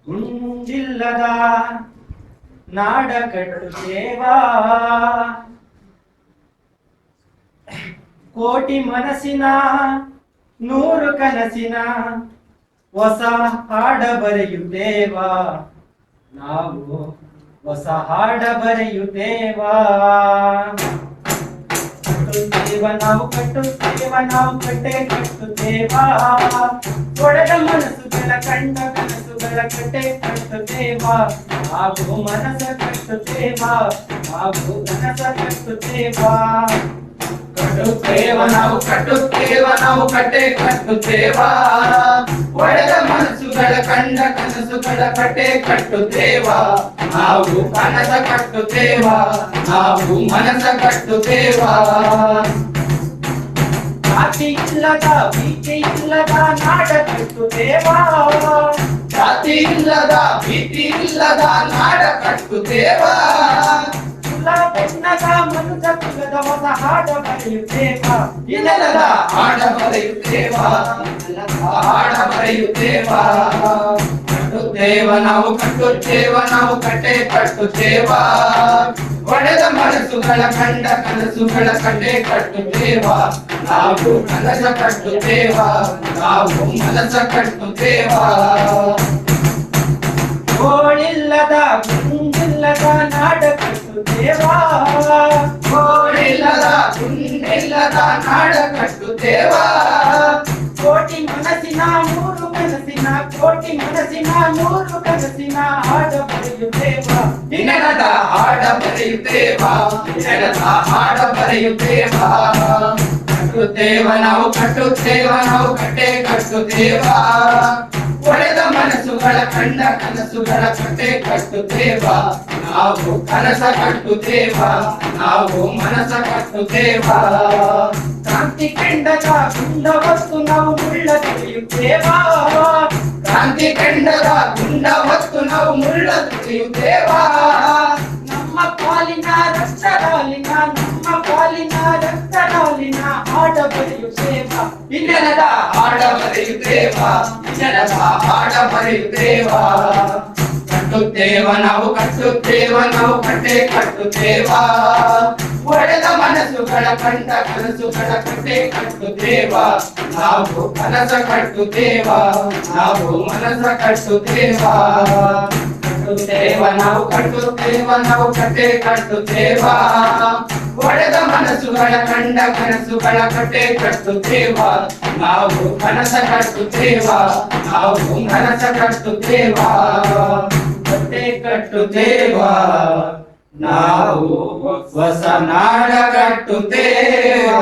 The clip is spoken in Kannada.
ಗುಂಡಿಲ್ಲದ ನಾಡ ಕಟ್ಟುತ್ತೇವಾ, ಕೋಟಿ ಮನಸ್ಸಿನ ನೂರು ಕನಸಿನ ಹೊಸ ಹಾಡ ಬರೆಯುತ್ತೇವಾ, ನಾವು ಹೊಸ ಹಾಡ ಬರೆಯುತ್ತೇವಾ. ನಾವು ಕಟ್ಟುತ್ತೇವ ನಾವು ಕಟ್ಟೆ ಕಟ್ಟುತ್ತೇವಾ, ಒಡೆದ ಮನಸ್ಸುಗಳ ಕಂಡ ಕನಸುಗಳ ಕಟ್ಟೆ ಕಟ್ಟುತ್ತೇವಾ, ನಾವು ಮನಸ್ಸ ಕಟ್ಟುತ್ತೇವಾ, ನಾವು ಕನಸ ಕಟ್ಟುತ್ತೇವಾ. ಕಟ್ಟುತ್ತೇವ ನಾವು ಕಟ್ಟುತ್ತೇವ ನಾವು ಕಟ್ಟೆ ಕಟ್ಟುತ್ತೇವಾ, ಒಡೆದ ಮನಸ್ಸುಗಳ ಕಂಡ ಕನಸುಗಳ ಕಟ್ಟೆ ಕಟ್ಟುತ್ತೇವಾ, ನಾವು ಕನಸ ಕಟ್ಟುತ್ತೇವಾ, ನಾವು ಮನಸ ಕಟ್ಟುತ್ತೇವಾ. ಜಾತಿ ಇಲ್ಲದ ಭೀತಿ ಇಲ್ಲದ ನಾಡ ಕಟ್ಟುತ್ತೇವಾ, ಜಾತಿ ಇಲ್ಲದ ಭೀತಿ ಇಲ್ಲದ ನಾಡ ಕಟ್ಟುತ್ತೇವಾ, ಬೆನ್ನದ ಮನುಜ ಕುಲದ ಹೊಸ ಹಾಡ ಬರೆಯುತ್ತೇವಾ, ಇಲ್ಲದ ಹಾಡ ಬರೆಯುತ್ತೇವಾ, ಹಾಡ ಬರೆಯುತ್ತೇವಾ. ಕಟ್ಟುತ್ತೇವ ನಾವು ಕಟ್ಟುತ್ತೇವ ನಾವು ಕಟ್ಟೆ ಕಟ್ಟುತ್ತೇವಾ, ಒಡೆದ ಮನಸ್ಸುಗಳ ಕಂಡ ಕನಸುಗಳ ಕಟ್ಟೆ ಕಟ್ಟುತ್ತೇವಾ, ನಾವು ಕನಸ ಕಟ್ಟುತ್ತೇವಾ, ನಾವು ಮನಸ ಕಟ್ಟುತ್ತೇವಾ. ಗೋಳಿಲ್ಲದ ಗುಂಡಿಲ್ಲದ ನಾಡ ಕಟ್ಟುತ್ತೇವಾ, ಗೋಳಿಲ್ಲದ ಗುಂಡಿಲ್ಲದ ನಾಡ ಕಟ್ಟುತ್ತೇವಾ, ಕೋಟಿ ಮನಸ್ಸಿನ ನೂರು ಕನಸಿನ ಕೋಟಿ ಮನಸ್ಸಿನ ನೂರು ಕನಸಿನ ಹಾಡ ಬರೆಯುತ್ತೇವಾ, ನೆಲದ ಹಾಡ ಬರೆಯುತ್ತೇವಾ, ನೆಲದ ಹಾಡ ಬರೆಯುತ್ತೇವಾ. ಕಟ್ಟುತ್ತೇವ ನಾವು ಕಟ್ಟುತ್ತೇವ ನಾವು ಕಟ್ಟೆ ಕಟ್ಟುತ್ತೇವಾ, ಒಡೆದ ಮನಸ್ಸುಗಳ ಕಂಡ ಕನಸುಗಳ ಕಟ್ಟೆ ಕಟ್ಟುತ್ತೇವಾ, ನಾವು ಕನಸ ಕಟ್ಟುತ್ತೇವಾ, ನಾವು ಮನಸ ಕಟ್ಟುತ್ತೇವಾ. ಕ್ರಾಂತಿ ಕಂಡದ ಗುಂಡ ಹೊತ್ತು ನಾವು ಮುಳ್ಳ ತೆಗೆಯುತ್ತೇವಾ, ಕ್ರಾಂತಿ ಕಂಡದ ಗುಂಡ ಹೊತ್ತು ನಾವು ಮುಳ್ಳ ತುಳಿಯುತ್ತೇವಾ, ನಮ್ಮ ಪಾಲಿನ ರಕ್ತರಾಲಿನ ನಮ್ಮ ಪಾಲಿನ ರಕ್ತರಾಲಿನ ಹಾಡ ಬರೆಯುತ್ತೇವಾ, ಇನ್ನೆಲದ ಹಾಡ ಬರೆಯುತ್ತೇವಾ, ಇನ್ನೆಲದ ಹಾಡ ಬರೆಯುತ್ತೇವಾ. ಕಟ್ಟುತ್ತೇವ ನಾವು ಕಟ್ಟುತ್ತೇವ ನಾವು ಕಟ್ಟೆ ಕಟ್ಟುತ್ತೇವಾ, ಒಡೆದ ಮನಸ್ಸುಗಳ ಕಂಡ ಕನಸುಗಳ ಕಟ್ಟೆ ಕಟ್ಟುತ್ತೇವಾ, ನಾವು ಕನಸ ಕಟ್ಟುತ್ತೇವಾ, ನಾವು ಮನಸ ಕಟ್ಟುತ್ತೇವಾ. ಕಟ್ಟುತ್ತೇವ ನಾವು ಕಟ್ಟುತ್ತೇವ ನಾವು ಕಟ್ಟೆ ಕಟ್ಟುತ್ತೇವಾ, ಒಡೆದ ಮನಸ್ಸುಗಳ ಕಂಡ ಕನಸುಗಳ ಕಟ್ಟೆ ಕಟ್ಟುತ್ತೇವಾ, ನಾವು ಕನಸ ಕಟ್ಟುತ್ತೇವಾ, ನಾವು ಮನಸ ಕಟ್ಟುತ್ತೇವಾ. ಕಟ್ಟೆ ಕಟ್ಟುತ್ತೇವಾ, ನಾವು ಹೊಸ ನಾಡ ಕಟ್ಟುತ್ತೇವಾ.